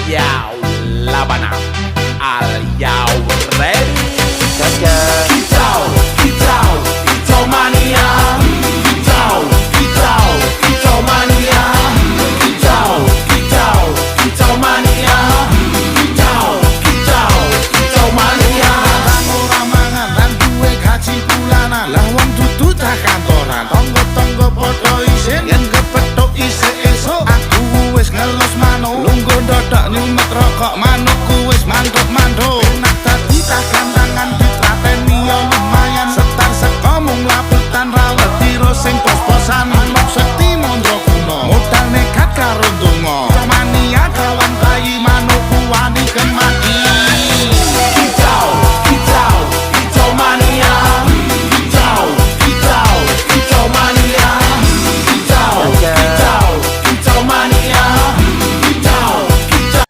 Yau Labana. Are you ready? Gagal. Kicau, kicau, kicau mania. Kicau, kicau, kicau mania. Kicau, kicau, kicau mania. Kicau, kicau, kicau mania. Ora mangan lan duwe gaji bulanan. Lah wong dudu tak kantoran. Tonggo-tonggo padha isin yen kepethuk isih esuk. Aku wis ngelos manuk. Lungguh ndodok nyumet rokok manukku wis manduk-manduk. Enak dadi tak gantangan ditrateni yo lumayan. Setar seko mung laputan rawet tiro sing pos-posan. Manuk sekti mondro kuno. Modal nekat karo donga. Mania kawan bayi manukku wani kemaki. Kicau, kicau, kicau mania. Kicau, kicau, kicau mania. Kicau, kicau, kicau mania. Kicau, kicau.